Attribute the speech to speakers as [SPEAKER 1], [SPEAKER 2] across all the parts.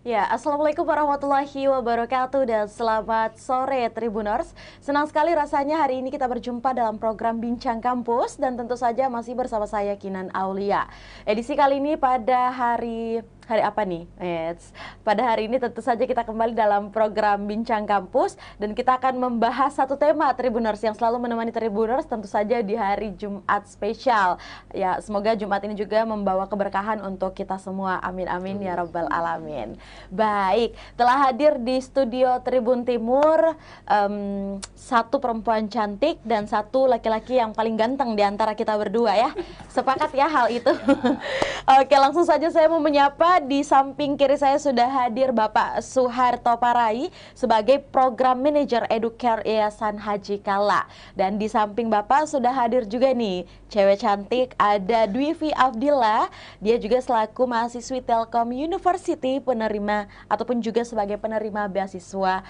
[SPEAKER 1] Ya, Assalamualaikum warahmatullahi wabarakatuh dan selamat sore Tribuners. Senang sekali rasanya hari ini kita berjumpa dalam program Bincang Kampus dan tentu saja masih bersama saya Kinan Aulia. Edisi kali ini pada hari apa nih? Pada hari ini tentu saja kita kembali dalam program Bincang Kampus dan kita akan membahas satu tema Tribuners yang selalu menemani Tribuners tentu saja di hari Jumat spesial. Ya, semoga Jumat ini juga membawa keberkahan untuk kita semua. Amin amin ya rabbal alamin. Baik, telah hadir di studio Tribun Timur satu perempuan cantik dan satu laki-laki yang paling ganteng di antara kita berdua ya. Sepakat ya hal itu. Oke, langsung saja saya mau menyapa. Di samping kiri saya sudah hadir Bapak Suharto Parai sebagai Program Manager Educare Yayasan Haji Kala. Dan di samping Bapak sudah hadir juga nih cewek cantik, ada Dwivi Afdillah. Dia juga selaku mahasiswi Telkom University penerima ataupun juga sebagai penerima beasiswa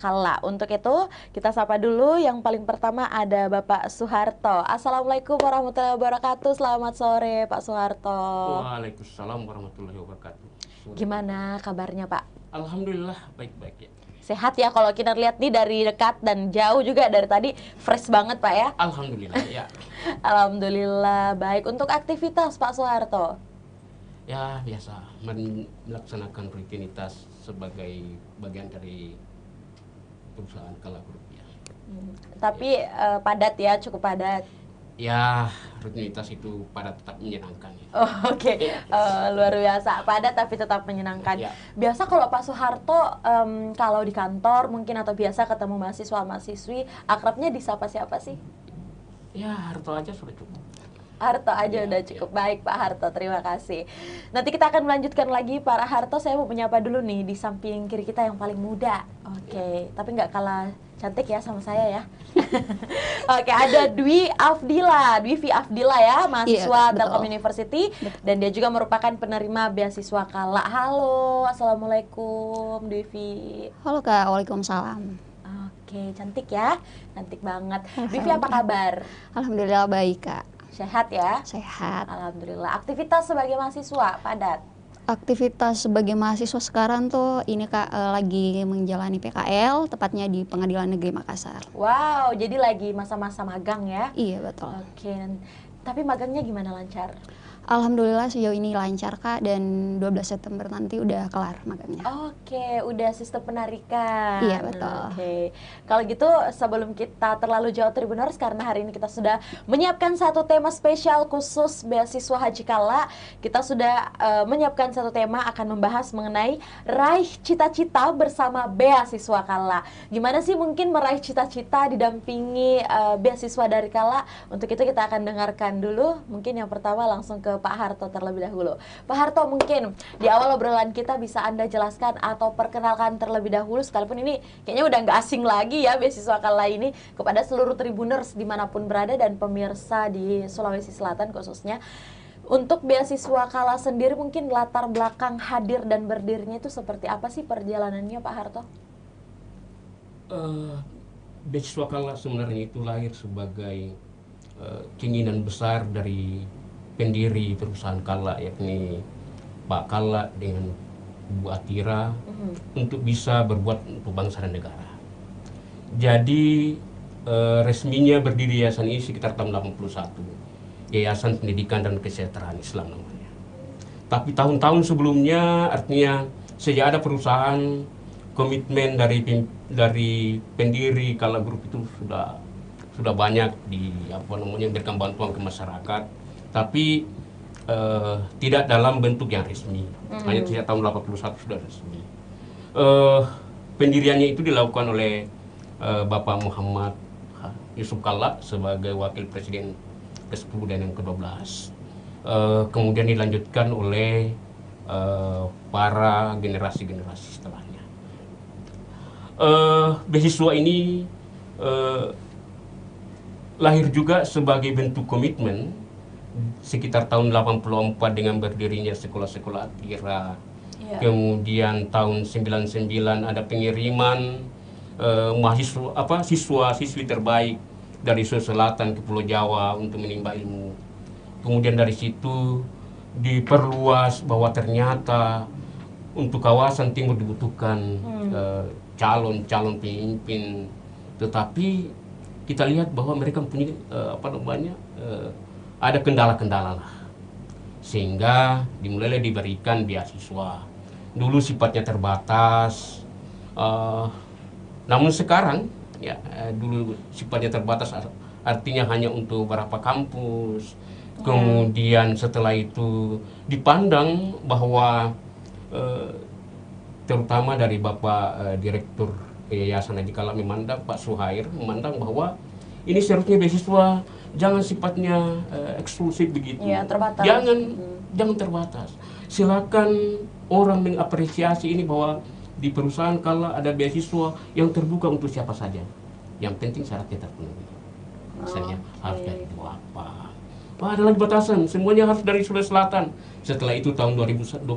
[SPEAKER 1] Kala. Untuk itu kita sapa dulu, yang paling pertama ada Bapak Suharto. Assalamualaikum warahmatullahi wabarakatuh. Selamat sore Pak Suharto.
[SPEAKER 2] Waalaikumsalam warahmatullahi wabarakatuh.
[SPEAKER 1] Gimana kabarnya Pak?
[SPEAKER 2] Alhamdulillah baik-baik ya.
[SPEAKER 1] Sehat ya, kalau kita lihat nih dari dekat dan jauh juga dari tadi fresh banget Pak ya?
[SPEAKER 2] Alhamdulillah ya.
[SPEAKER 1] Alhamdulillah baik. Untuk aktivitas Pak Suharto?
[SPEAKER 2] Ya biasa melaksanakan rutinitas sebagai bagian dari perusahaan Kala Group ya.
[SPEAKER 1] Tapi padat ya, cukup padat.
[SPEAKER 2] Ya, rutinitas itu pada tetap menyenangkan ya.
[SPEAKER 1] Oh, oke. Luar biasa, padat tapi tetap menyenangkan.
[SPEAKER 2] Ya.
[SPEAKER 1] Biasa kalau Pak Suharto kalau di kantor mungkin atau biasa ketemu mahasiswa-mahasiswi, akrabnya disapa siapa sih?
[SPEAKER 2] Ya, Harto aja sudah cukup.
[SPEAKER 1] Harto aja
[SPEAKER 2] Ya,
[SPEAKER 1] udah cukup. Baik Pak Harto, terima kasih. Nanti kita akan melanjutkan lagi Pak Harto. Saya mau menyapa dulu nih di samping kiri kita yang paling muda. Oke, tapi nggak kalah cantik ya sama saya ya. Oke, ada Dwivi Afdillah ya, mahasiswa
[SPEAKER 3] Iya,
[SPEAKER 1] Telkom
[SPEAKER 3] betul.
[SPEAKER 1] University, dan dia juga merupakan penerima beasiswa Kala. Halo, assalamualaikum Dwivi.
[SPEAKER 3] Halo Kak, waalaikumsalam.
[SPEAKER 1] Oke, cantik ya, cantik banget. Dwivi apa kabar?
[SPEAKER 3] Alhamdulillah baik Kak,
[SPEAKER 1] Sehat ya?
[SPEAKER 3] sehat.
[SPEAKER 1] Alhamdulillah. Aktivitas sebagai mahasiswa padat.
[SPEAKER 3] Aktivitas sebagai mahasiswa sekarang tuh ini Kak lagi menjalani PKL, tepatnya di Pengadilan Negeri Makassar.
[SPEAKER 1] Wow, jadi lagi masa-masa magang ya?
[SPEAKER 3] Iya betul.
[SPEAKER 1] Oke, tapi magangnya gimana, lancar?
[SPEAKER 3] Alhamdulillah sejauh ini lancar Kak, dan 12 September nanti udah kelar magangnya.
[SPEAKER 1] Oke, udah sistem penarikan.
[SPEAKER 3] Iya, betul.
[SPEAKER 1] Oke, kalau gitu sebelum kita terlalu jauh Tribuners, karena hari ini kita sudah menyiapkan satu tema spesial khusus beasiswa Haji Kala. Kita sudah menyiapkan satu tema akan membahas mengenai raih cita-cita bersama beasiswa Kala. Gimana sih mungkin meraih cita-cita didampingi beasiswa dari Kala? Untuk itu kita akan dengarkan dulu. Mungkin yang pertama langsung ke Pak Harto terlebih dahulu. Pak Harto, mungkin di awal obrolan kita bisa Anda jelaskan atau perkenalkan terlebih dahulu, sekalipun ini kayaknya udah nggak asing lagi ya beasiswa Kala ini, kepada seluruh Tribuners dimanapun berada dan pemirsa di Sulawesi Selatan khususnya. Untuk beasiswa Kala sendiri mungkin latar belakang hadir dan berdirinya itu seperti apa sih perjalanannya Pak Harto?
[SPEAKER 2] Beasiswa Kala sebenarnya itu lahir sebagai keinginan besar dari pendiri perusahaan Kala, yakni Pak Kala dengan Bu Atira, untuk bisa berbuat untuk bangsa dan negara. Jadi resminya berdiri yayasan ini sekitar tahun 81, Yayasan Pendidikan dan Kesejahteraan Islam namanya. Tapi tahun-tahun sebelumnya, artinya sejak ada perusahaan, komitmen dari pendiri Kala Group itu sudah banyak memberikan bantuan ke masyarakat, tapi tidak dalam bentuk yang resmi. Hanya sejak tahun 81 sudah resmi. Pendiriannya itu dilakukan oleh Bapak Muhammad Yusuf Kala sebagai wakil presiden ke-10 dan yang ke-12. Kemudian dilanjutkan oleh para generasi-generasi setelahnya. Beasiswa ini lahir juga sebagai bentuk komitmen sekitar tahun 84 dengan berdirinya sekolah-sekolah Atira.
[SPEAKER 1] Iya.
[SPEAKER 2] Kemudian tahun 99 ada pengiriman siswa-siswi terbaik dari Sulawesi Selatan ke Pulau Jawa untuk menimba ilmu. Kemudian dari situ diperluas bahwa ternyata untuk kawasan timur dibutuhkan calon-calon pemimpin, tetapi kita lihat bahwa mereka punya ada kendala-kendala lah, sehingga dimulai diberikan beasiswa. Dulu sifatnya terbatas, namun sekarang ya dulu sifatnya terbatas, artinya hanya untuk beberapa kampus. Kemudian setelah itu dipandang bahwa terutama dari Bapak Direktur Yayasan Haji Kala memandang, Pak Suhair memandang bahwa ini seharusnya beasiswa jangan sifatnya eksklusif begitu.
[SPEAKER 1] Ya, terbatas.
[SPEAKER 2] Jangan terbatas. Silakan orang mengapresiasi ini bahwa di perusahaan Kala ada beasiswa yang terbuka untuk siapa saja. Yang penting syaratnya terpenuhi. Misalnya harus dari apa? Ada lagi batasan, semuanya harus dari Sulawesi Selatan. Setelah itu tahun 2021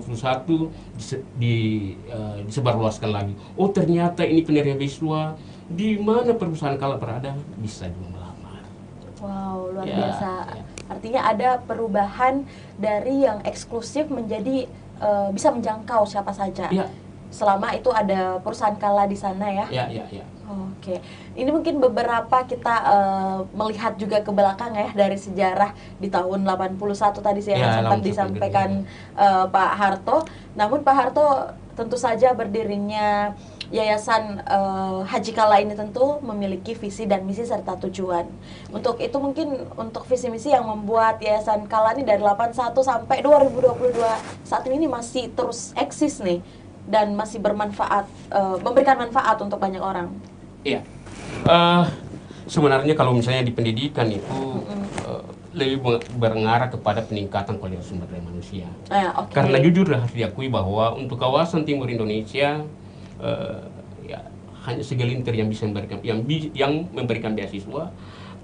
[SPEAKER 2] disebarluaskan lagi. Oh ternyata ini penerima beasiswa di mana perusahaan Kala berada bisa juga melamar.
[SPEAKER 1] Wow, luar biasa. Artinya ada perubahan dari yang eksklusif menjadi bisa menjangkau siapa saja.
[SPEAKER 2] Ya.
[SPEAKER 1] Selama itu ada perusahaan Kala di sana ya.
[SPEAKER 2] Ya.
[SPEAKER 1] Oke, ini mungkin beberapa kita melihat juga ke belakang ya dari sejarah di tahun 81 tadi saya sempat disampaikan Pak Harto. Namun Pak Harto tentu saja berdirinya Yayasan Haji Kala ini tentu memiliki visi dan misi serta tujuan. Untuk itu mungkin untuk visi misi yang membuat Yayasan Kala ini dari 81 sampai 2022 saat ini masih terus eksis nih dan masih bermanfaat, memberikan manfaat untuk banyak orang.
[SPEAKER 2] Iya, sebenarnya kalau misalnya di pendidikan itu lebih mengarah kepada peningkatan kualitas sumber daya manusia. Karena jujur harus diakui bahwa untuk kawasan timur Indonesia ya hanya segelintir yang bisa memberikan yang memberikan beasiswa,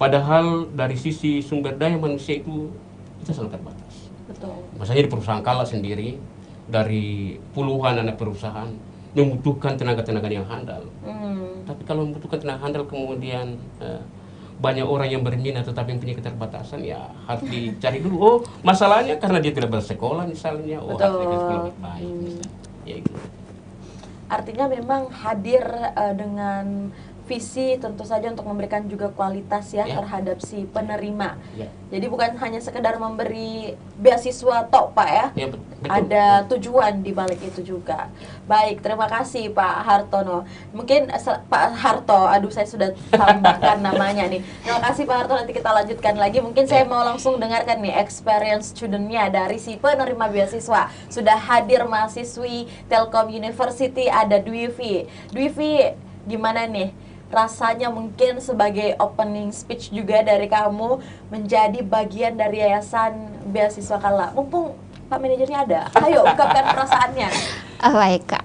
[SPEAKER 2] padahal dari sisi sumber daya manusia itu kita sangat terbatas.
[SPEAKER 1] Betul.
[SPEAKER 2] Misalnya di perusahaan Kala sendiri dari puluhan anak perusahaan membutuhkan tenaga-tenaga yang handal. Tapi kalau membutuhkan tenaga handal kemudian banyak orang yang berminat tetapi mempunyai keterbatasan, ya harus dicari dulu. Oh, masalahnya karena dia tidak bersekolah misalnya. Oh, harus sekolah lebih baik misalnya. Ya, gitu.
[SPEAKER 1] Artinya memang hadir dengan visi tentu saja untuk memberikan juga kualitas ya terhadap si penerima. Jadi bukan hanya sekedar memberi beasiswa tok Pak ya.
[SPEAKER 2] Betul.
[SPEAKER 1] Ada tujuan di balik itu juga. Baik, terima kasih Pak Hartono. Mungkin Pak Harto, aduh saya sudah tambahkan namanya nih. Terima kasih Pak Harto, nanti kita lanjutkan lagi. Mungkin saya mau langsung dengarkan nih experience student-nya dari si penerima beasiswa. Sudah hadir mahasiswi Telkom University, ada Dwivi. Dwivi, gimana nih rasanya mungkin sebagai opening speech juga dari kamu menjadi bagian dari Yayasan Beasiswa Kala? Mumpung Pak manajernya ada, ayo ungkapkan perasaannya.
[SPEAKER 3] Baik Kak,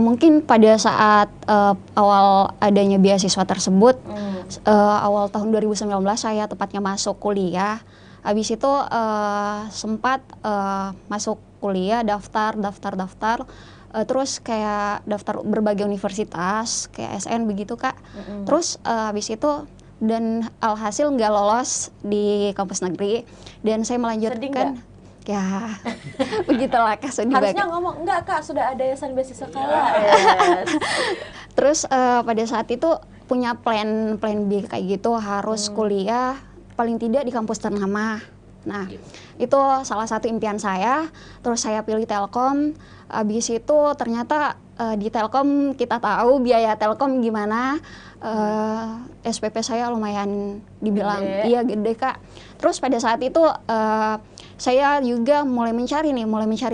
[SPEAKER 3] mungkin pada saat awal adanya beasiswa tersebut, awal tahun 2019 saya tepatnya masuk kuliah. Habis itu sempat masuk kuliah, daftar, terus kayak daftar berbagai universitas kayak SN begitu Kak. Terus habis itu dan alhasil nggak lolos di kampus negeri dan saya melanjutkan. Ya, begitulah Kak, sedih banget.
[SPEAKER 1] Harusnya ngomong, enggak Kak, sudah ada Yayasan Beasiswa Kala.
[SPEAKER 3] Terus pada saat itu punya plan B kayak gitu, harus kuliah paling tidak di kampus ternama. Nah, itu salah satu impian saya. Terus saya pilih Telkom. Habis itu ternyata di Telkom kita tahu biaya Telkom gimana. SPP saya lumayan dibilang gede Kak. Terus pada saat itu saya juga mulai mencari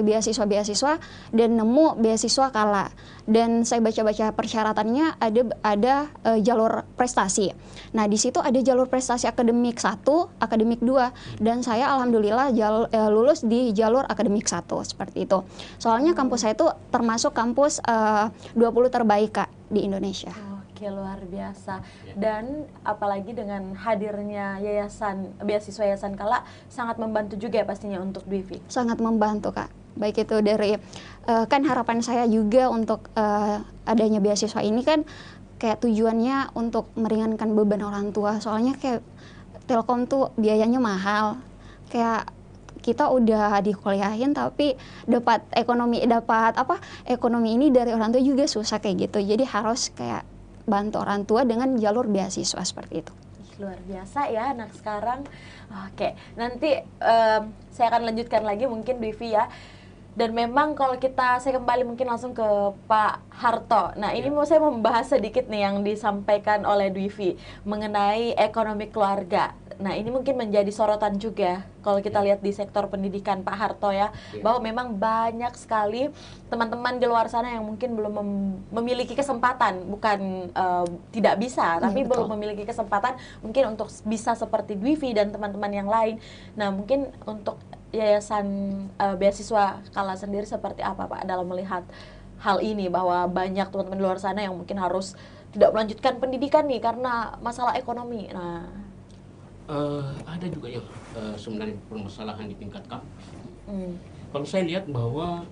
[SPEAKER 3] beasiswa dan nemu beasiswa Kala. Dan saya baca-baca persyaratannya ada jalur prestasi. Nah, di situ ada jalur prestasi akademik 1, akademik 2 dan saya alhamdulillah lulus di jalur akademik 1 seperti itu. Soalnya kampus saya itu termasuk kampus 20 terbaik Kak di Indonesia.
[SPEAKER 1] Oke, luar biasa. Dan apalagi dengan hadirnya beasiswa Yayasan Kala sangat membantu juga ya pastinya untuk Dwivi.
[SPEAKER 3] Sangat membantu Kak. Baik itu dari kan harapan saya juga untuk adanya beasiswa ini kan kayak tujuannya untuk meringankan beban orang tua. Soalnya kayak Telkom tuh biayanya mahal. Kayak kita udah dikuliahin tapi dapat ekonomi ini dari orang tua juga susah kayak gitu. Jadi harus kayak bantu orang tua dengan jalur beasiswa seperti itu.
[SPEAKER 1] Luar biasa ya anak sekarang. Oke, nanti saya akan lanjutkan lagi mungkin Dwivi ya. Dan memang kalau saya kembali mungkin langsung ke Pak Harto. Nah ini mau saya membahas sedikit nih yang disampaikan oleh Dwivi mengenai ekonomi keluarga. Nah ini mungkin menjadi sorotan juga kalau kita lihat di sektor pendidikan Pak Harto ya, bahwa memang banyak sekali teman-teman di luar sana yang mungkin belum memiliki kesempatan, bukan tidak bisa, tapi belum memiliki kesempatan mungkin untuk bisa seperti Dwivi dan teman-teman yang lain. Nah mungkin untuk Yayasan Beasiswa Kala sendiri seperti apa Pak dalam melihat hal ini, bahwa banyak teman-teman di luar sana yang mungkin harus tidak melanjutkan pendidikan nih karena masalah ekonomi. Nah,
[SPEAKER 2] ada juga yang sebenarnya permasalahan di tingkat kampus. Kalau saya lihat bahwa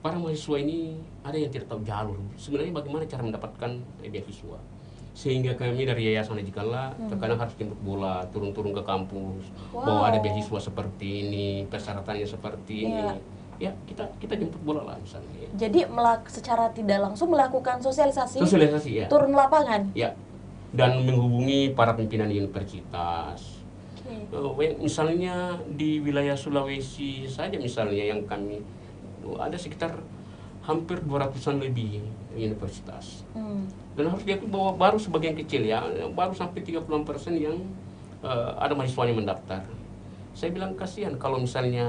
[SPEAKER 2] para mahasiswa ini ada yang tidak tahu jalur sebenarnya bagaimana cara mendapatkan beasiswa. Sehingga kami dari Yayasan Haji Kala terkadang harus jemput bola, turun-turun ke kampus, bahwa ada beasiswa seperti ini, persyaratannya seperti ini. Ya, kita jemput bola lah misalnya.
[SPEAKER 1] Jadi secara tidak langsung melakukan sosialisasi
[SPEAKER 2] ya.
[SPEAKER 1] Turun lapangan.
[SPEAKER 2] Ya, dan menghubungi para pimpinan universitas. Misalnya di wilayah Sulawesi saja misalnya yang kami ada sekitar hampir 200-an lebih universitas. Dan harus diakui bahwa baru sebagian kecil ya, baru sampai 30% yang ada mahasiswanya mendaftar. Saya bilang kasihan kalau misalnya,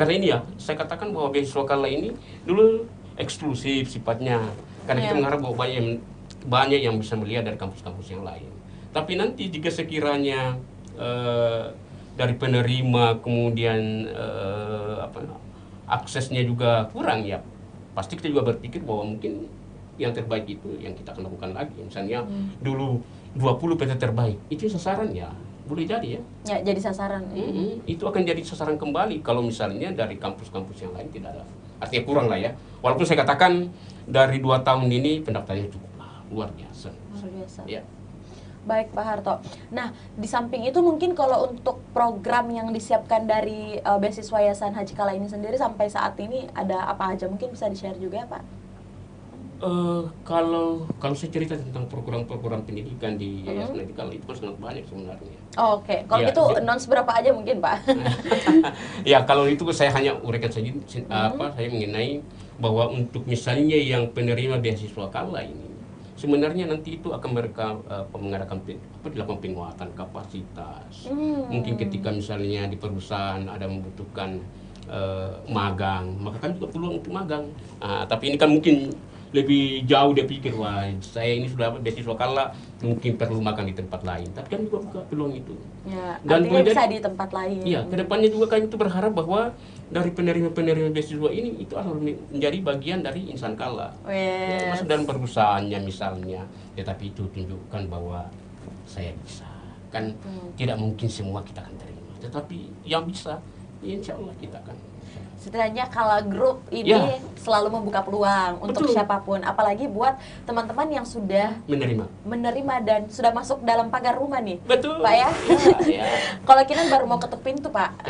[SPEAKER 2] karena ini ya, saya katakan bahwa beasiswa Kala ini dulu eksklusif sifatnya. Karena kita mengharap bahwa banyak yang bisa melihat dari kampus-kampus yang lain. Tapi nanti jika sekiranya dari penerima kemudian aksesnya juga kurang ya, pasti kita juga berpikir bahwa mungkin yang terbaik itu yang kita akan lakukan lagi. Misalnya dulu 20 PT terbaik, itu sasaran ya, boleh jadi ya.
[SPEAKER 1] Ya, jadi sasaran.
[SPEAKER 2] Itu akan jadi sasaran kembali kalau misalnya dari kampus-kampus yang lain tidak ada. Artinya kurang lah ya. Walaupun saya katakan dari 2 tahun ini pendaftarannya cukup luar biasa.
[SPEAKER 1] Luar biasa.
[SPEAKER 2] Ya.
[SPEAKER 1] Baik Pak Harto. Nah, di samping itu mungkin kalau untuk program yang disiapkan dari beasiswa Yayasan Haji Kala ini sendiri sampai saat ini ada apa aja? Mungkin bisa di-share juga Pak?
[SPEAKER 2] Kalau saya cerita tentang program-program pendidikan di Yayasan Haji Kala itu kan sangat banyak sebenarnya.
[SPEAKER 1] Oke. Kalau gitu announce berapa aja mungkin Pak?
[SPEAKER 2] Ya kalau itu saya hanya uraikan saja saya mengenai bahwa untuk misalnya yang penerima beasiswa Kala ini sebenarnya nanti itu akan mereka mengadakan dilakukan penguatan kapasitas. Mungkin ketika misalnya di perusahaan ada membutuhkan magang, maka kan juga peluang untuk magang. Tapi ini kan mungkin lebih jauh dia pikir, wah saya ini sudah beasiswa Kala mungkin perlu magang di tempat lain. Tapi kan juga buka peluang itu.
[SPEAKER 1] Ya, dan bisa di tempat lain.
[SPEAKER 2] Iya, kedepannya juga kami itu berharap bahwa dari penerima-penerima beasiswa ini itu harus menjadi bagian dari insan Kala. Ya, masuk dalam perusahaannya misalnya, tetapi itu tunjukkan bahwa saya bisa. Kan tidak mungkin semua kita akan terima, tetapi yang bisa, insya Allah kita akan.
[SPEAKER 1] Setidaknya Kala Group ini selalu membuka peluang untuk siapapun, apalagi buat teman-teman yang sudah menerima dan sudah masuk dalam pagar rumah nih.
[SPEAKER 2] Betul.
[SPEAKER 1] Pak ya. Kalau Kinan baru mau ketuk pintu Pak.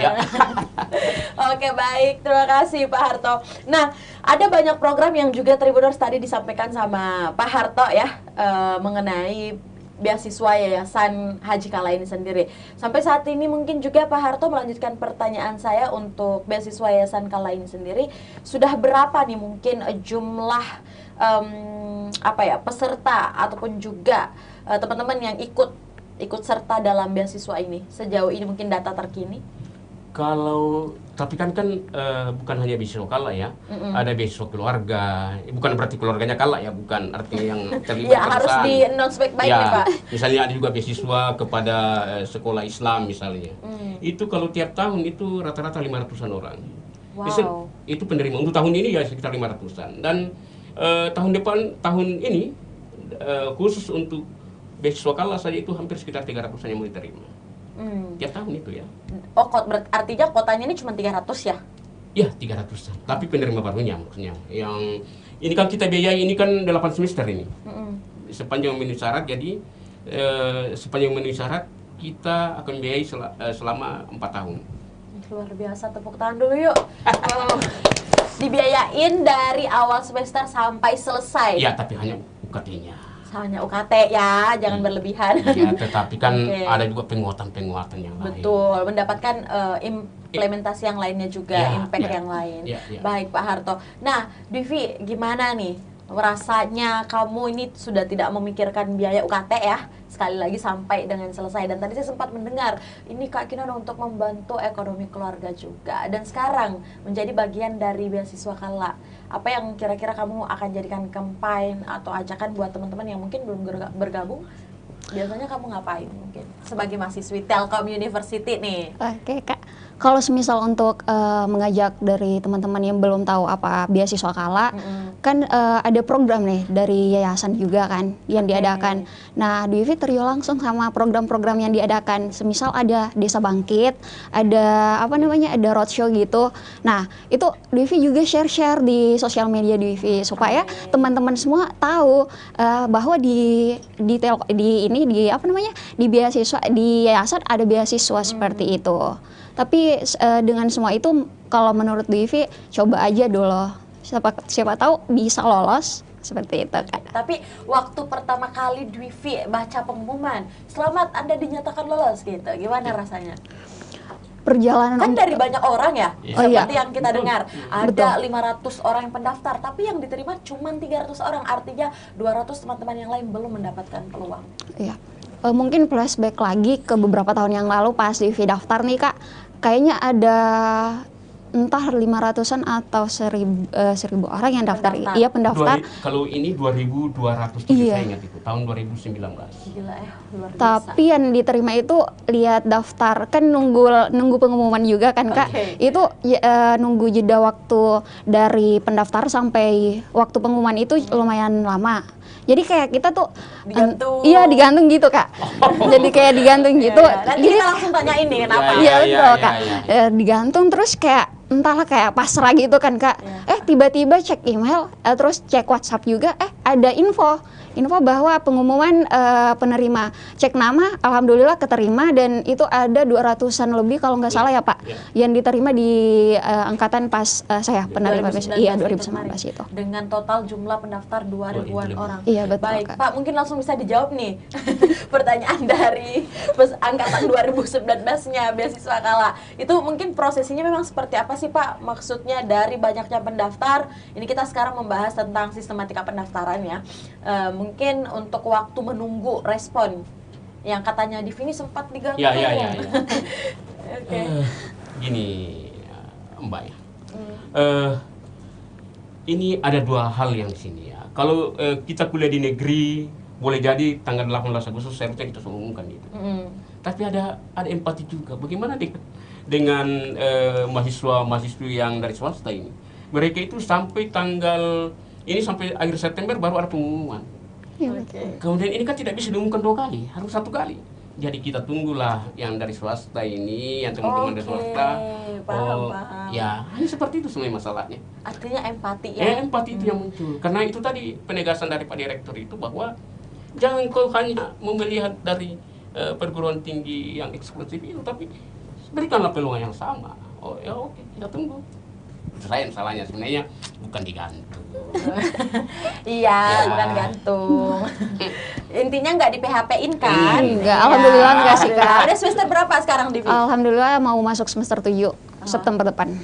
[SPEAKER 1] Oke, baik, terima kasih Pak Harto. Nah, ada banyak program yang juga Tribuners tadi disampaikan sama Pak Harto ya, mengenai beasiswa Yayasan Haji Kala ini sendiri. Sampai saat ini mungkin juga Pak Harto melanjutkan pertanyaan saya untuk beasiswa Yayasan Kala ini sendiri, sudah berapa nih mungkin jumlah peserta ataupun juga teman-teman yang ikut serta dalam beasiswa ini sejauh ini, mungkin data terkini?
[SPEAKER 2] Tapi kan bukan hanya beasiswa Kala ya, ada beasiswa keluarga, bukan berarti keluarganya Kala ya, bukan artinya yang terlibat
[SPEAKER 1] ya, harus di announce baik-baik
[SPEAKER 2] ya,
[SPEAKER 1] nih Pak.
[SPEAKER 2] Misalnya ada juga beasiswa kepada sekolah Islam misalnya, itu kalau tiap tahun itu rata-rata 500-an orang.
[SPEAKER 1] Wow.
[SPEAKER 2] Itu penerima untuk tahun ini ya sekitar 500-an, dan tahun ini khusus untuk beasiswa Kala saja itu hampir sekitar 300-an yang mau diterima. Tiap tahun itu ya.
[SPEAKER 1] Oh, artinya kotanya ini cuma 300 ya?
[SPEAKER 2] Ya, 300-an. Tapi penerima barunya maksudnya. Yang ini kan kita biayai ini kan 8 semester ini. Sepanjang memenuhi syarat, jadi sepanjang memenuhi syarat kita akan biayai selama 4 tahun.
[SPEAKER 1] Luar biasa, tepuk tangan dulu yuk. Oh, dibiayain dari awal semester sampai selesai.
[SPEAKER 2] Ya, tapi hanya UKT-nya.
[SPEAKER 1] Hanya UKT ya, jangan berlebihan.
[SPEAKER 2] Ya, tetapi kan
[SPEAKER 1] Oke.
[SPEAKER 2] ada juga penguatan-penguatan yang lain.
[SPEAKER 1] Betul, mendapatkan implementasi yang lainnya juga,
[SPEAKER 2] Ya,
[SPEAKER 1] impact
[SPEAKER 2] ya,
[SPEAKER 1] yang lain.
[SPEAKER 2] ya, ya.
[SPEAKER 1] Baik Pak Harto. Nah, Divi, gimana nih rasanya kamu ini sudah tidak memikirkan biaya UKT ya, sekali lagi sampai dengan selesai. Dan tadi saya sempat mendengar ini Kak Kinan untuk membantu ekonomi keluarga juga, dan sekarang menjadi bagian dari beasiswa Kala. Apa yang kira-kira kamu akan jadikan campaign atau ajakan buat teman-teman yang mungkin belum bergabung? Biasanya kamu ngapain mungkin sebagai mahasiswi Telkom University nih?
[SPEAKER 3] Oke Kak, kalau semisal untuk mengajak dari teman-teman yang belum tahu apa beasiswa Kala, kan ada program nih dari yayasan juga kan yang diadakan. Nah, Divi terjun langsung sama program-program yang diadakan. Semisal ada Desa Bangkit, ada apa namanya, ada roadshow gitu. Nah, itu Divi juga share-share di sosial media Divi supaya teman-teman semua tahu bahwa di apa namanya, di beasiswa di yayasan ada beasiswa seperti itu. Tapi dengan semua itu, kalau menurut Divi, coba aja dulu. Siapa tahu bisa lolos seperti itu Kak.
[SPEAKER 1] Tapi waktu pertama kali Divi baca pengumuman, selamat Anda dinyatakan lolos gitu, gimana rasanya?
[SPEAKER 3] Perjalanan
[SPEAKER 1] Kan dari banyak orang ya,
[SPEAKER 2] Oh,
[SPEAKER 1] seperti
[SPEAKER 3] iya.
[SPEAKER 1] yang kita
[SPEAKER 2] Betul.
[SPEAKER 1] dengar,
[SPEAKER 3] Betul.
[SPEAKER 1] ada 500 orang yang pendaftar, tapi yang diterima cuma 300 orang, artinya 200 teman-teman yang lain belum mendapatkan peluang.
[SPEAKER 3] Iya. Mungkin flashback lagi ke beberapa tahun yang lalu pas Divi daftar nih Kak, kayaknya ada entah 500-an atau 1.000 orang yang daftar.
[SPEAKER 1] Pendaftar.
[SPEAKER 3] Iya, pendaftar.
[SPEAKER 2] Kalau ini 2.200
[SPEAKER 3] Iya.
[SPEAKER 2] saya ingat itu tahun 2019.
[SPEAKER 1] Gila ya, luar biasa.
[SPEAKER 3] Tapi yang diterima itu lihat daftar, kan nunggu pengumuman juga kan Kak.
[SPEAKER 1] Oke.
[SPEAKER 3] Itu nunggu jeda waktu dari pendaftar sampai waktu pengumuman itu lumayan lama. Jadi kayak kita tuh
[SPEAKER 1] Digantung.
[SPEAKER 3] iya, digantung gitu Kak. Jadi kayak digantung gitu.
[SPEAKER 1] Iya, nanti
[SPEAKER 3] Jadi
[SPEAKER 1] kita langsung tanyain nih kenapa.
[SPEAKER 3] iya betul Kak.
[SPEAKER 2] ya.
[SPEAKER 3] Digantung terus kayak entahlah kayak pasrah gitu kan Kak.
[SPEAKER 1] Iya.
[SPEAKER 3] Tiba-tiba cek email, terus cek WhatsApp juga, ada info bahwa pengumuman penerima. Cek nama, alhamdulillah keterima, dan itu ada 200-an lebih kalau nggak salah ya Pak, yang diterima di angkatan pas saya penerima
[SPEAKER 1] 2019
[SPEAKER 3] iya
[SPEAKER 1] itu
[SPEAKER 3] 2019 itu.
[SPEAKER 1] Dengan total jumlah pendaftar 2.000-an
[SPEAKER 2] Oh,
[SPEAKER 1] orang.
[SPEAKER 3] Iya, betul,
[SPEAKER 1] Baik,
[SPEAKER 3] Kak.
[SPEAKER 1] Pak, mungkin langsung bisa dijawab nih pertanyaan dari angkatan 2019-nya beasiswa Kala. Itu mungkin prosesinya memang seperti apa sih Pak? Maksudnya dari banyaknya pendaftar, ini kita sekarang membahas tentang sistematika pendaftaran ya. Mungkin untuk waktu menunggu respon yang katanya Divi ini sempat digantung.
[SPEAKER 2] Ya.
[SPEAKER 1] Oke.
[SPEAKER 2] Gini, Mbak ya. Ini ada dua hal yang di sini ya. Kalau kita kuliah di negeri, boleh jadi tanggal 18 Agustus seharusnya kita sudah umumkan itu. Tapi ada empati juga. Bagaimana dengan mahasiswa-mahasiswi yang dari swasta ini? Mereka itu sampai sampai akhir September baru ada pengumuman.
[SPEAKER 3] Iya,
[SPEAKER 1] Oke.
[SPEAKER 2] Kemudian ini kan tidak bisa diumumkan 2 kali, harus 1 kali. Jadi kita tunggulah yang dari swasta ini, yang teman-teman dari
[SPEAKER 1] Oke,
[SPEAKER 2] swasta.
[SPEAKER 1] paham.
[SPEAKER 2] Ya, hanya seperti itu sebenarnya masalahnya.
[SPEAKER 1] Artinya empati ya.
[SPEAKER 2] Empati itu yang muncul. Karena itu tadi penegasan dari Pak Direktur itu bahwa jangan kau hanya melihat dari perguruan tinggi yang eksklusif itu, tapi berikanlah peluang yang sama. Oh ya oke, kita tunggu. Itu saya yang salahnya sebenarnya, bukan digantung.
[SPEAKER 1] Iya,
[SPEAKER 2] Ya.
[SPEAKER 1] bukan gantung. Intinya nggak di PHP-in kan?
[SPEAKER 3] Enggak,
[SPEAKER 1] Iya.
[SPEAKER 3] alhamdulillah enggak sih, Kak.
[SPEAKER 1] Ada semester berapa sekarang, Divi?
[SPEAKER 3] Alhamdulillah mau masuk semester 7 September depan.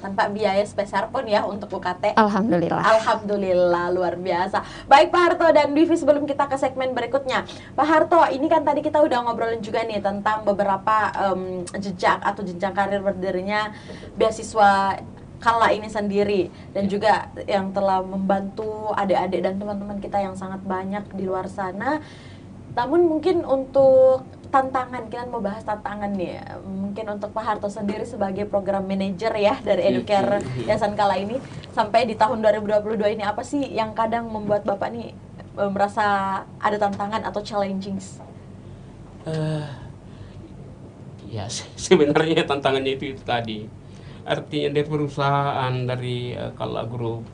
[SPEAKER 1] Tanpa biaya spesial pun ya untuk UKT.
[SPEAKER 3] Alhamdulillah.
[SPEAKER 1] Alhamdulillah, luar biasa. Baik Pak Harto dan Divi, sebelum kita ke segmen berikutnya, Pak Harto, ini kan tadi kita udah ngobrolin juga nih tentang beberapa jejak atau jenjang karir berdirinya beasiswa Kala ini sendiri, dan juga yang telah membantu adik-adik dan teman-teman kita yang sangat banyak di luar sana. Namun mungkin untuk tantangan, kita mau bahas tantangan nih. Mungkin untuk Pak Harto sendiri sebagai program manager ya dari Educare Yayasan Kala ini, sampai di tahun 2022 ini, apa sih yang kadang membuat Bapak nih merasa ada tantangan atau challenging?
[SPEAKER 2] Ya sebenarnya tantangannya itu tadi. Artinya dari perusahaan, dari Kala Group,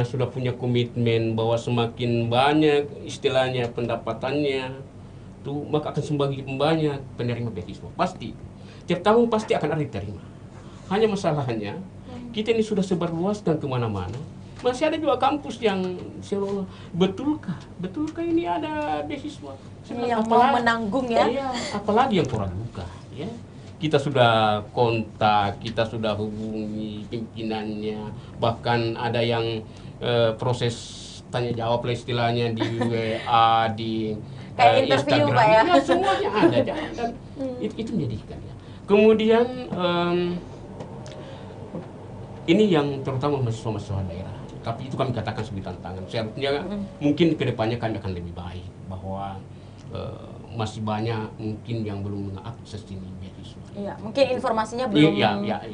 [SPEAKER 2] sudah punya komitmen bahwa semakin banyak istilahnya pendapatannya, itu, maka akan semakin banyak penerima beasiswa. Pasti. Tiap tahun pasti akan ada diterima. Hanya masalahnya, kita ini sudah sebarluaskan kemana-mana. Masih ada juga kampus yang seolah betulkah ini ada beasiswa?
[SPEAKER 1] Yang mau menanggung ya?
[SPEAKER 2] Iya, apalagi yang kurang buka. Ya. Kita sudah kontak, kita sudah hubungi pimpinannya, bahkan ada yang proses tanya jawab lah istilahnya di WA, di
[SPEAKER 1] kayak interview
[SPEAKER 2] Instagram.
[SPEAKER 1] Pak ya?
[SPEAKER 2] Ya, semuanya ada. Dan itu menjadikan ya. Kemudian ini yang terutama mahasiswa-mahasiswa daerah. Tapi itu kami katakan sebagai tantangan. Seharusnya mungkin kedepannya kami akan lebih baik bahwa masih banyak mungkin yang belum mengakses ini beasiswa.
[SPEAKER 1] Iya, mungkin informasinya belum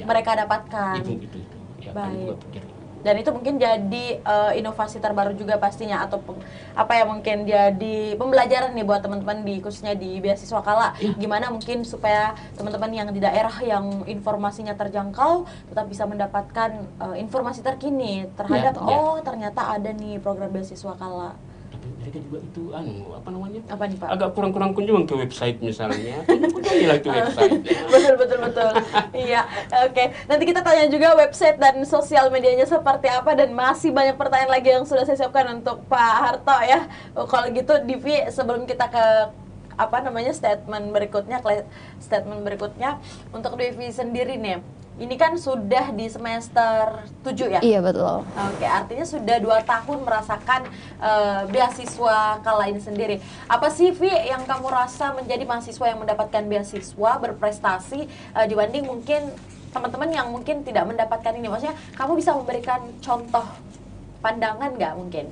[SPEAKER 1] mereka dapatkan.
[SPEAKER 2] Itu. Ya, kami juga pikir.
[SPEAKER 1] Dan itu mungkin jadi inovasi terbaru juga pastinya, atau apa ya, mungkin jadi pembelajaran nih buat teman-teman khususnya di beasiswa Kala. Gimana mungkin supaya teman-teman yang di daerah yang informasinya terjangkau tetap bisa mendapatkan informasi terkini terhadap ternyata ada nih program beasiswa Kala.
[SPEAKER 2] Mereka juga itu
[SPEAKER 1] Apa nih Pak?
[SPEAKER 2] agak kurang kunjungan ke website misalnya. Kunjungilah ke website.
[SPEAKER 1] betul. Iya, oke. Nanti kita tanya juga website dan sosial medianya seperti apa, dan masih banyak pertanyaan lagi yang sudah saya siapkan untuk Pak Harto ya. Kalau gitu Divi, sebelum kita ke statement berikutnya untuk Divi sendiri nih. Ini kan sudah di semester 7 ya?
[SPEAKER 3] Iya, betul.
[SPEAKER 1] Oke, artinya sudah 2 tahun merasakan beasiswa Kala ini sendiri. Apa sih, Vi, yang kamu rasa menjadi mahasiswa yang mendapatkan beasiswa berprestasi dibanding mungkin teman-teman yang mungkin tidak mendapatkan ini? Maksudnya, kamu bisa memberikan contoh pandangan nggak mungkin?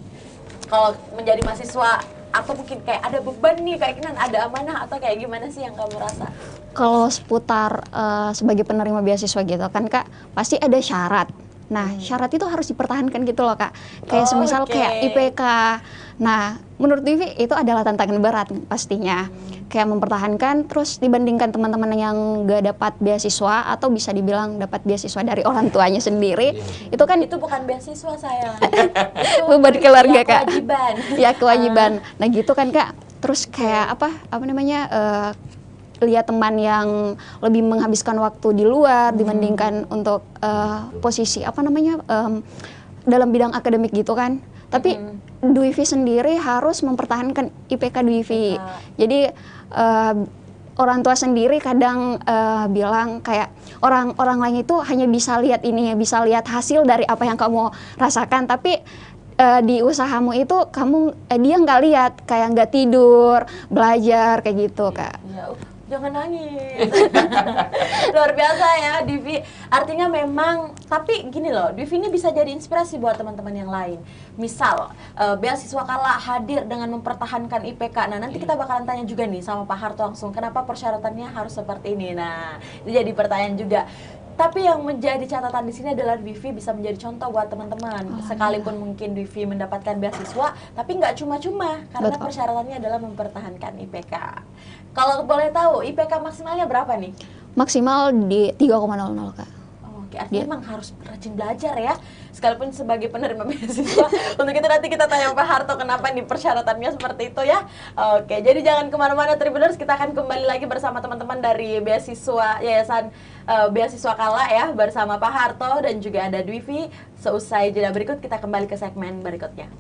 [SPEAKER 1] Kalau menjadi mahasiswa, atau mungkin kayak ada beban nih, kayak Kinan ada amanah, atau kayak gimana sih yang kamu rasa?
[SPEAKER 3] Kalau seputar sebagai penerima beasiswa gitu kan Kak, pasti ada syarat. Nah, syarat itu harus dipertahankan gitu loh Kak. Kayak semisal kayak IPK. Nah, menurut Vivi itu adalah tantangan berat pastinya. Kayak mempertahankan, terus dibandingkan teman-teman yang gak dapat beasiswa atau bisa dibilang dapat beasiswa dari orang tuanya sendiri, itu kan
[SPEAKER 1] itu bukan beasiswa saya.
[SPEAKER 3] beban keluarga Kak.
[SPEAKER 1] Kewajiban.
[SPEAKER 3] Ya, kewajiban. Nah, gitu kan Kak. Terus kayak lihat teman yang lebih menghabiskan waktu di luar dibandingkan untuk posisi dalam bidang akademik gitu kan. Tapi Dwi Vi sendiri harus mempertahankan IPK Dwi Vi. Jadi orang tua sendiri kadang bilang kayak orang lain itu hanya bisa lihat ini, bisa lihat hasil dari apa yang kamu rasakan, tapi di usahamu itu dia nggak lihat, kayak nggak tidur, belajar kayak gitu Kak.
[SPEAKER 1] Ya, jangan nangis. Luar biasa ya Divi. Artinya memang, tapi gini loh, Divi ini bisa jadi inspirasi buat teman-teman yang lain. Misal beasiswa Kala hadir dengan mempertahankan IPK. Nah, nanti kita bakalan tanya juga nih sama Pak Harto langsung, kenapa persyaratannya harus seperti ini. Nah, itu jadi pertanyaan juga. Tapi yang menjadi catatan di sini adalah Divi bisa menjadi contoh buat teman-teman. Sekalipun mungkin Divi mendapatkan beasiswa, tapi nggak cuma-cuma, karena persyaratannya adalah mempertahankan IPK. Kalau boleh tahu, IPK maksimalnya berapa nih?
[SPEAKER 3] Maksimal di 3,00 Kak.
[SPEAKER 1] Oke, artinya memang harus rajin belajar ya, sekalipun sebagai penerima beasiswa. Untuk itu nanti kita tanya Pak Harto kenapa nih persyaratannya seperti itu ya. Oke, jadi jangan kemana-mana Tribuners, kita akan kembali lagi bersama teman-teman dari beasiswa Yayasan Beasiswa Kala ya, bersama Pak Harto dan juga ada Dwi Vi. Seusai jeda berikut kita kembali ke segmen berikutnya.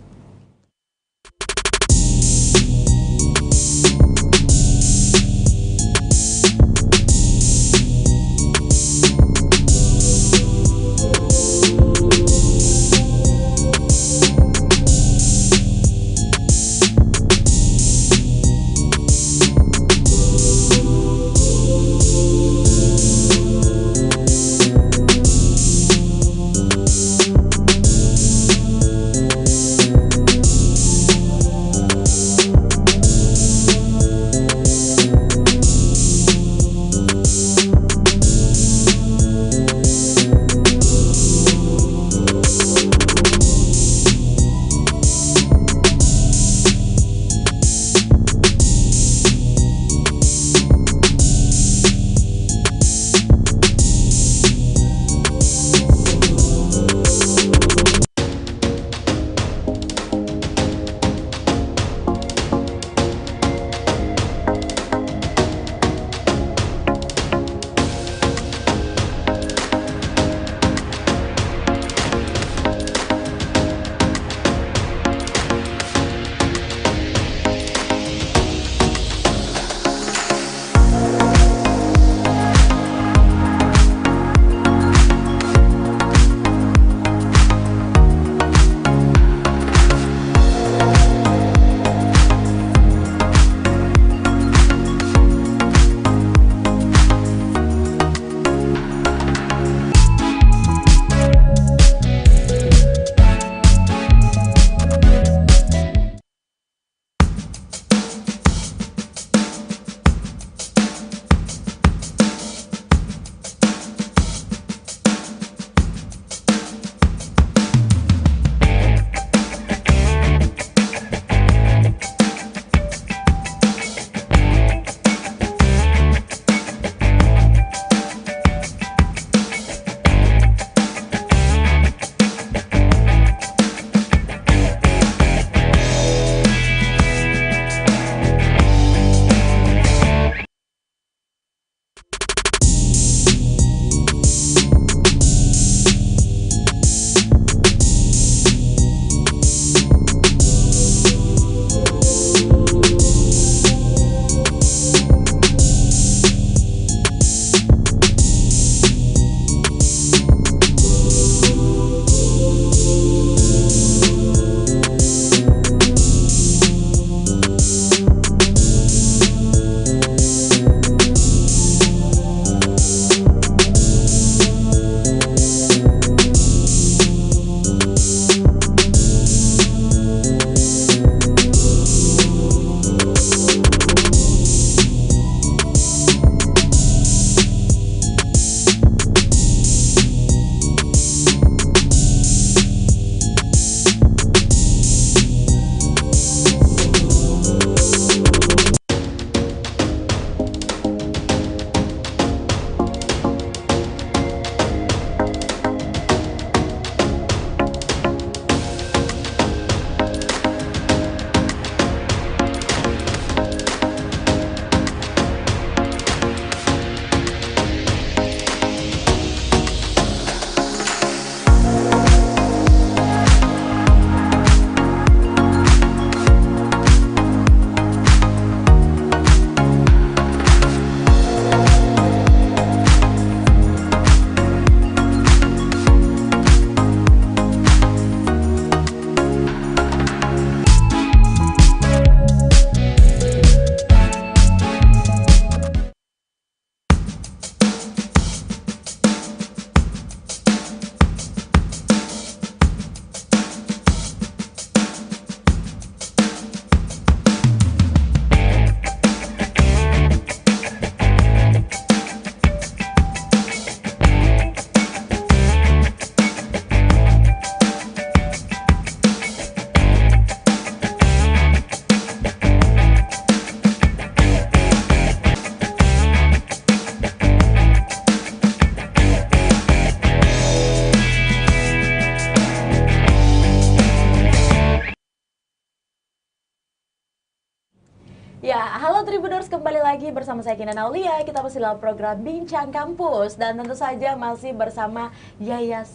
[SPEAKER 1] kembali lagi bersama saya Kinan Aulia. Kita masih dalam program Bincang Kampus dan tentu saja masih bersama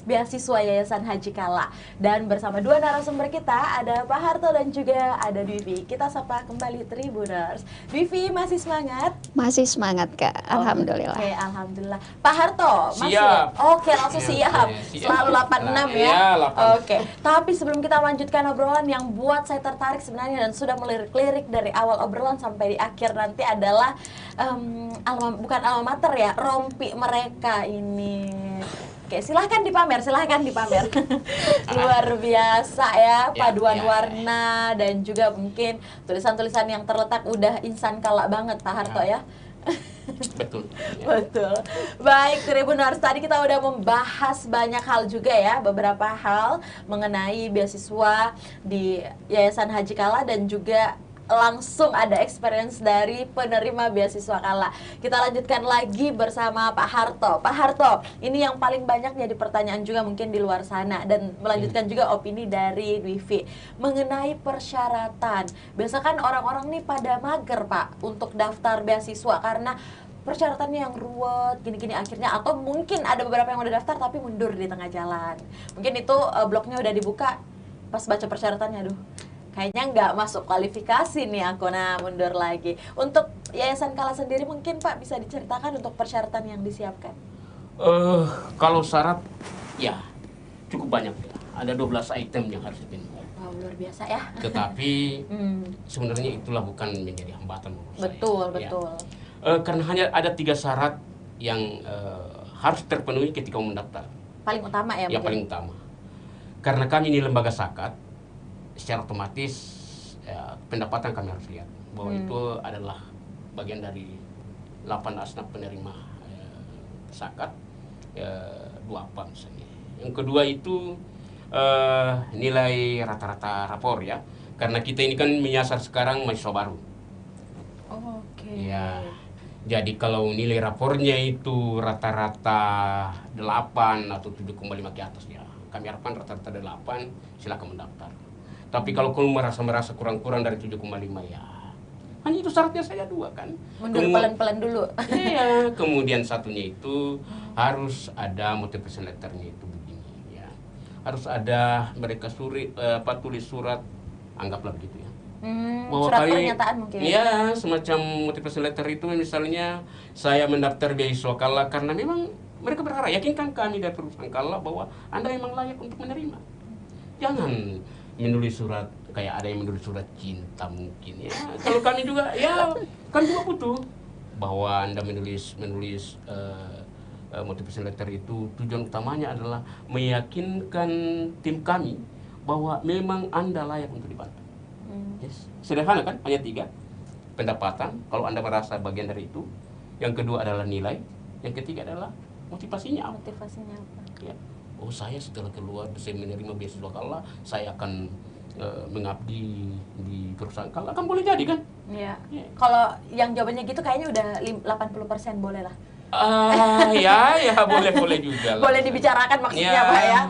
[SPEAKER 1] beasiswa Yayasan Haji Kala. Dan bersama dua narasumber kita, ada Pak Harto dan juga ada Dwivi. Kita sapa kembali Tribuners. Dwivi masih semangat?
[SPEAKER 3] Masih semangat, Kak. Alhamdulillah.
[SPEAKER 1] Oke, alhamdulillah. Pak Harto, masih?
[SPEAKER 2] Siap.
[SPEAKER 1] Oke, langsung siap. Selalu 86 ya?
[SPEAKER 2] Iya, 8.
[SPEAKER 1] Oke, tapi sebelum kita lanjutkan obrolan yang buat saya tertarik sebenarnya dan sudah melirik-lirik dari awal obrolan sampai di akhir nanti adalah bukan alma mater ya, rompi mereka ini. Oke, silahkan dipamer. Luar biasa ya, paduan warna dan juga mungkin tulisan-tulisan yang terletak udah insan kala banget Pak Harto ya.
[SPEAKER 2] Betul.
[SPEAKER 1] Betul. Baik, Tribuners, tadi kita udah membahas banyak hal juga ya, beberapa hal mengenai beasiswa di Yayasan Haji Kala dan juga langsung ada experience dari penerima beasiswa Kala. Kita lanjutkan lagi bersama Pak Harto. Pak Harto, ini yang paling banyak jadi pertanyaan juga mungkin di luar sana dan melanjutkan juga opini dari Dwivi mengenai persyaratan. Biasa kan orang-orang nih pada mager Pak untuk daftar beasiswa karena persyaratannya yang ruwet gini-gini akhirnya, atau mungkin ada beberapa yang udah daftar tapi mundur di tengah jalan. Mungkin itu blognya udah dibuka, pas baca persyaratannya, aduh kayaknya nggak masuk kualifikasi nih aku, nah mundur lagi. Untuk Yayasan Kala sendiri mungkin Pak bisa diceritakan untuk persyaratan yang disiapkan?
[SPEAKER 2] Kalau syarat, ya cukup banyak ya. Ada 12 item yang harus dipenuhi.
[SPEAKER 1] Wow, luar biasa ya.
[SPEAKER 2] Tetapi sebenarnya itulah bukan menjadi hambatan menurut saya.
[SPEAKER 1] Betul.
[SPEAKER 2] Karena hanya ada 3 syarat yang harus terpenuhi ketika mendaftar.
[SPEAKER 1] Paling utama ya?
[SPEAKER 2] Yang paling utama. Karena kami ini lembaga zakat, secara otomatis pendapatan kami harus lihat bahwa itu adalah bagian dari 8 asnaf penerima zakat, 2 apa misalnya. Yang kedua itu nilai rata-rata rapor ya, karena kita ini kan menyasar sekarang mahasiswa baru.
[SPEAKER 1] Oke.
[SPEAKER 2] Ya, jadi kalau nilai rapornya itu rata-rata 8 atau 7,5 ke atas ya, kami harapkan rata-rata 8, silakan mendaftar. Tapi kalau kamu merasa kurang-kurang dari 7,5 ya, hanya itu syaratnya saja 2 kan.
[SPEAKER 1] Mundur pelan-pelan dulu.
[SPEAKER 2] Iya, kemudian satunya itu harus ada motivation letternya itu begini ya. Harus ada mereka tulis surat, anggaplah begitu ya.
[SPEAKER 1] Surat pernyataan mungkin.
[SPEAKER 2] Iya, semacam motivation letter itu misalnya saya mendaftar beasiswa Kala karena memang mereka berharap, yakinkan kami dari perusahaan Kala bahwa Anda memang layak untuk menerima. Jangan menulis surat kayak ada yang menulis surat cinta mungkin ya. Kalau kami juga ya, kami juga butuh bahwa Anda menulis motivation letter itu tujuan utamanya adalah meyakinkan tim kami bahwa memang Anda layak untuk dibantu. Yes. Sederhana kan, hanya 3. Pendapatan, kalau Anda merasa bagian dari itu. Yang kedua adalah nilai. Yang ketiga adalah motivasinya.
[SPEAKER 1] Motivasinya apa?
[SPEAKER 2] Ya. Oh, saya setelah keluar saya menerima beasiswa Kala, saya akan mengabdi di perusahaan Kala, kan boleh jadi kan?
[SPEAKER 1] Iya. Kalau yang jawabannya gitu kayaknya udah 80% boleh lah.
[SPEAKER 2] Ya boleh juga lah.
[SPEAKER 1] Boleh dibicarakan maksudnya Pak ya.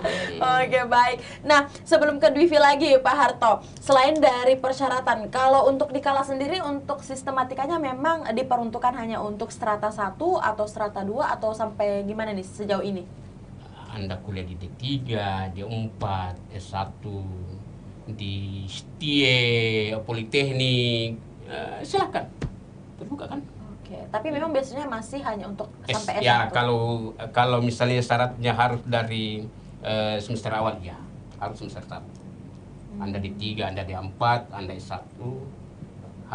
[SPEAKER 1] Oke, baik. Nah, sebelum ke Dwivi lagi Pak Harto, selain dari persyaratan, kalau untuk di Kala sendiri untuk sistematikanya memang diperuntukkan hanya untuk strata 1 atau strata 2 atau sampai gimana nih sejauh ini?
[SPEAKER 2] Anda kuliah di D3, D4, S1, di STIE, Politeknik, silakan. Terbuka kan?
[SPEAKER 1] Oke, tapi memang biasanya masih hanya untuk sampai S1.
[SPEAKER 2] Ya, kalau misalnya syaratnya harus dari semester awal ya, harus semester 1. Anda D3, Anda D4, Anda S1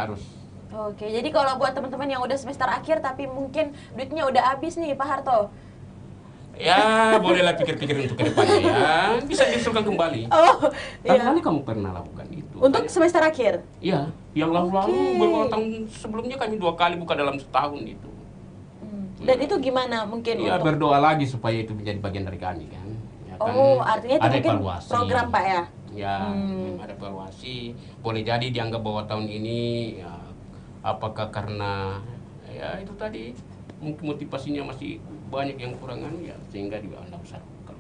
[SPEAKER 2] harus.
[SPEAKER 1] Oke, jadi kalau buat teman-teman yang udah semester akhir tapi mungkin duitnya udah habis nih Pak Harto,
[SPEAKER 2] ya bolehlah pikir-pikir untuk kedepannya ya, bisa diusulkan kembali.
[SPEAKER 1] oh iya.
[SPEAKER 2] Kali kamu pernah lakukan itu
[SPEAKER 1] Untuk
[SPEAKER 2] kayak,
[SPEAKER 1] semester akhir?
[SPEAKER 2] Iya, yang lalu-lalu
[SPEAKER 1] Oke.
[SPEAKER 2] beberapa tahun sebelumnya kami 2 kali buka dalam setahun itu.
[SPEAKER 1] Dan itu gimana mungkin
[SPEAKER 2] Iya,
[SPEAKER 1] untuk?
[SPEAKER 2] berdoa lagi supaya itu menjadi bagian dari kami kan. Ya, kan
[SPEAKER 1] Oh, artinya itu
[SPEAKER 2] ada
[SPEAKER 1] mungkin
[SPEAKER 2] evaluasi.
[SPEAKER 1] program Pak ya?
[SPEAKER 2] Ya, ada evaluasi. Boleh jadi dianggap bahwa tahun ini ya, apakah karena ya itu tadi mungkin motivasinya masih banyak yang kurangan ya, sehingga juga Anda besar kalau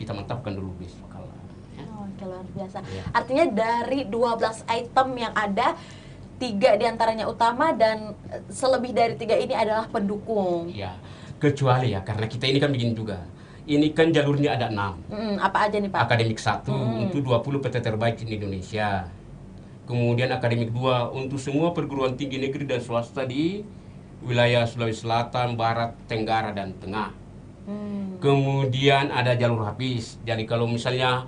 [SPEAKER 2] kita mantapkan dulu besok Kala. Ya.
[SPEAKER 1] Oh, oke, luar biasa.
[SPEAKER 2] Iya.
[SPEAKER 1] Artinya dari 12 item yang ada, 3 diantaranya utama dan selebih dari 3 ini adalah pendukung.
[SPEAKER 2] Ya, kecuali ya karena kita ini kan begini juga. Ini kan jalurnya ada 6.
[SPEAKER 1] Apa aja nih Pak?
[SPEAKER 2] Akademik 1 untuk 20 PT terbaik di Indonesia. Kemudian akademik 2 untuk semua perguruan tinggi negeri dan swasta di wilayah Sulawesi Selatan, Barat, Tenggara, dan Tengah. Kemudian ada jalur habis. Jadi kalau misalnya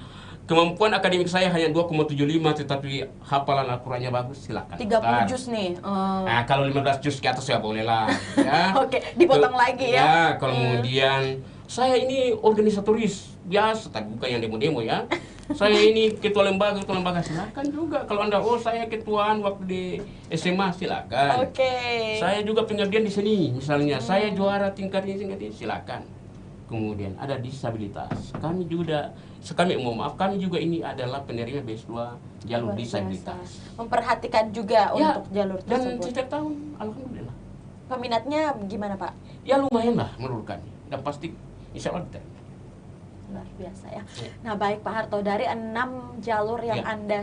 [SPEAKER 2] kemampuan akademik saya hanya 2,75 tetapi hafalan Al-Qur'annya bagus, silakan.
[SPEAKER 1] 30 juz nih.
[SPEAKER 2] Nah, kalau 15 juz ke atas ya boleh lah. Ya.
[SPEAKER 1] Oke, dipotong lagi ya.
[SPEAKER 2] Ya, kemudian saya ini organisatoris biasa, tapi bukan yang demo-demo ya. Saya ini ketua lembaga silakan juga. Kalau Anda saya ketuaan waktu di SMA silakan.
[SPEAKER 1] Oke.
[SPEAKER 2] Saya juga pengabdian di sini, misalnya saya juara tingkat ini silakan. Kemudian ada disabilitas. Kami juga kami juga ini adalah penerima beasiswa jalur
[SPEAKER 1] Luar
[SPEAKER 2] disabilitas.
[SPEAKER 1] biasa. Memperhatikan juga
[SPEAKER 2] Ya,
[SPEAKER 1] untuk jalur
[SPEAKER 2] dan
[SPEAKER 1] tersebut.
[SPEAKER 2] setiap tahun alhamdulillah.
[SPEAKER 1] Peminatnya gimana Pak?
[SPEAKER 2] Ya lumayan lah menurut kami. Dan pasti insya Allah diterima.
[SPEAKER 1] Luar biasa ya.
[SPEAKER 2] Ya.
[SPEAKER 1] Nah baik Pak Harto, dari 6 jalur yang
[SPEAKER 2] Ya.
[SPEAKER 1] Anda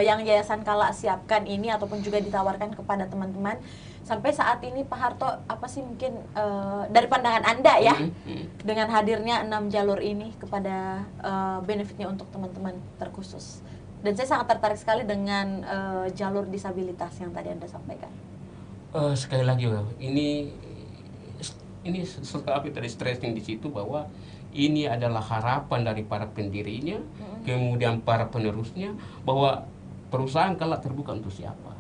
[SPEAKER 1] yang Yayasan Kala siapkan ini ataupun juga ditawarkan kepada teman-teman, sampai saat ini Pak Harto apa sih mungkin dari pandangan Anda ya, dengan hadirnya 6 jalur ini kepada benefitnya untuk teman-teman terkhusus. Dan saya sangat tertarik sekali dengan jalur disabilitas yang tadi Anda sampaikan.
[SPEAKER 2] Sekali lagi ini setelah tadi stressing di situ bahwa ini adalah harapan dari para pendirinya, kemudian para penerusnya, bahwa perusahaan Kala terbuka untuk siapa.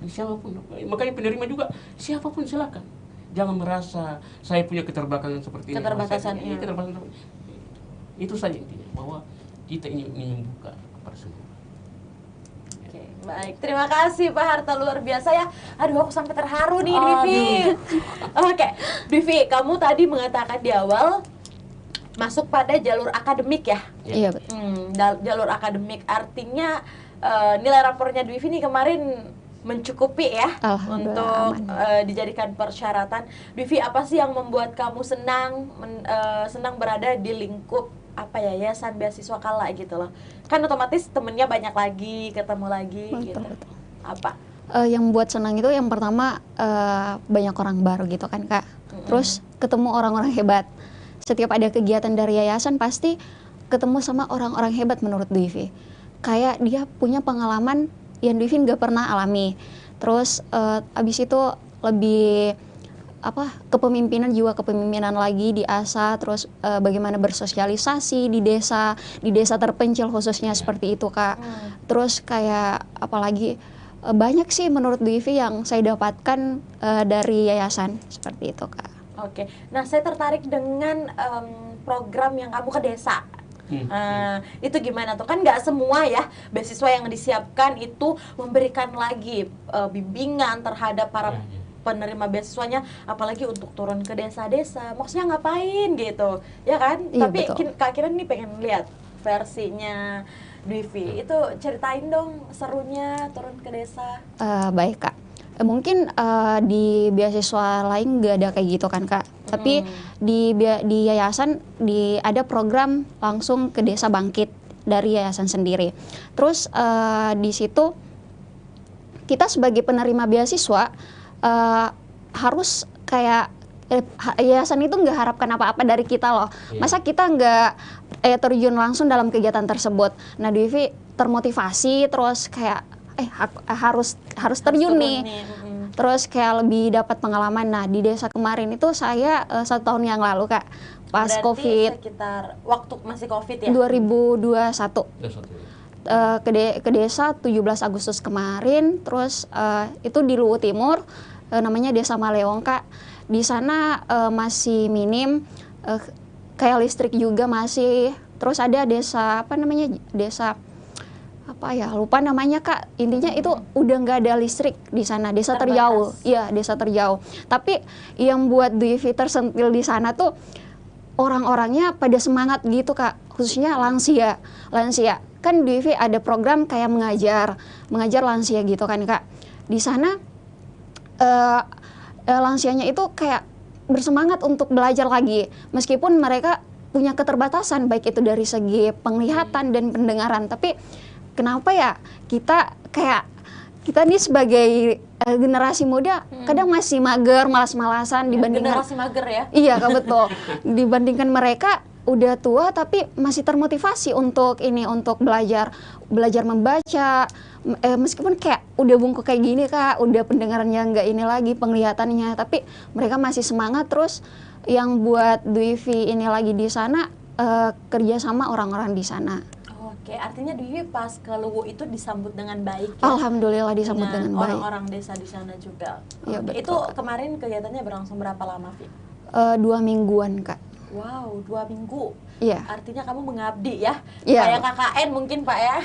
[SPEAKER 2] Siapapun, makanya penerima juga siapapun silakan. Jangan merasa saya punya keterbelakangan seperti ini.
[SPEAKER 1] Keterbatasan, iya.
[SPEAKER 2] Keterbatasan. Itu saja intinya, bahwa kita ingin membuka kepada semua.
[SPEAKER 1] Oke, baik. Terima kasih Pak Harto, luar biasa ya. Aduh, aku sampai terharu nih, Dwivi. Oke, Dwivi, kamu tadi mengatakan di awal masuk pada jalur akademik ya?
[SPEAKER 3] Iya betul.
[SPEAKER 1] Jalur akademik artinya nilai rapornya Dwivi nih kemarin mencukupi ya untuk dijadikan persyaratan. Dwivi, apa sih yang membuat kamu senang berada di lingkup Yayasan Beasiswa Kala gitu loh? Kan otomatis temennya banyak lagi, ketemu lagi gitu.
[SPEAKER 3] Betul.
[SPEAKER 1] Apa?
[SPEAKER 3] Yang buat senang itu yang pertama banyak orang baru gitu kan Kak. Terus ketemu orang-orang hebat. Setiap ada kegiatan dari yayasan pasti ketemu sama orang-orang hebat menurut Dwivi. Kayak dia punya pengalaman yang Dwivi nggak pernah alami. Terus abis itu lebih kepemimpinan, jiwa kepemimpinan lagi diasah. Terus bagaimana bersosialisasi di desa terpencil khususnya seperti itu Kak. Terus kayak apalagi banyak sih menurut Dwivi yang saya dapatkan dari yayasan seperti itu Kak.
[SPEAKER 1] Oke, nah saya tertarik dengan program yang kamu ke desa. Itu gimana tuh? Kan nggak semua ya beasiswa yang disiapkan itu memberikan lagi bimbingan terhadap para penerima beasiswanya, apalagi untuk turun ke desa-desa. Maksudnya ngapain gitu, ya kan?
[SPEAKER 3] Iya,
[SPEAKER 1] Tapi
[SPEAKER 3] betul.
[SPEAKER 1] Kak Kiran nih pengen lihat versinya Dwivi. Itu ceritain dong serunya turun ke desa.
[SPEAKER 3] Baik Kak. Mungkin di beasiswa lain nggak ada kayak gitu kan Kak. Tapi di yayasan ada program langsung ke desa bangkit dari yayasan sendiri. Terus di situ kita sebagai penerima beasiswa harus kayak yayasan itu nggak harapkan apa-apa dari kita loh. Masa kita nggak terjun langsung dalam kegiatan tersebut. Nah Dwivi termotivasi terus kayak harus terjun nih. Terus kayak lebih dapat pengalaman. Nah di desa kemarin itu saya 1 tahun yang lalu Kak, pas
[SPEAKER 1] Berarti
[SPEAKER 3] COVID.
[SPEAKER 1] sekitar waktu masih COVID ya?
[SPEAKER 3] 2021. Ke desa 17 Agustus kemarin. Terus itu di Luwu Timur, namanya Desa Maleong Kak. Di sana masih minim, kayak listrik juga masih. Terus ada desa desa lupa namanya Kak. Intinya itu udah nggak ada listrik di sana, desa terjauh. Iya, desa terjauh. Tapi yang buat Dwivi tersentil di sana tuh orang-orangnya pada semangat gitu Kak, khususnya lansia. Kan Dwivi ada program kayak mengajar lansia gitu kan Kak. Di sana lansianya itu kayak bersemangat untuk belajar lagi, meskipun mereka punya keterbatasan baik itu dari segi penglihatan dan pendengaran. Tapi kenapa ya kita kayak kita nih sebagai generasi muda kadang masih mager, malas-malasan dibandingkan
[SPEAKER 1] Generasi mager ya.
[SPEAKER 3] iya Kak, betul. Dibandingkan mereka udah tua tapi masih termotivasi untuk belajar membaca. Meskipun kayak udah bungkuk kayak gini Kak, udah pendengarannya nggak ini lagi, penglihatannya, tapi mereka masih semangat. Terus yang buat Dwivi ini lagi di sana kerja sama orang-orang di sana.
[SPEAKER 1] Oke, artinya Dwi pas ke Luwu itu disambut dengan baik ya?
[SPEAKER 3] Alhamdulillah disambut dengan baik.
[SPEAKER 1] Orang-orang desa di sana juga.
[SPEAKER 3] Iya,
[SPEAKER 1] Oke,
[SPEAKER 3] betul,
[SPEAKER 1] itu
[SPEAKER 3] Kak.
[SPEAKER 1] kemarin kegiatannya berlangsung berapa lama, Vi?
[SPEAKER 3] 2 mingguan Kak.
[SPEAKER 1] Wow, 2 minggu.
[SPEAKER 3] Iya.
[SPEAKER 1] Artinya kamu mengabdi ya?
[SPEAKER 3] Iya.
[SPEAKER 1] Kayak KKN mungkin Pak ya?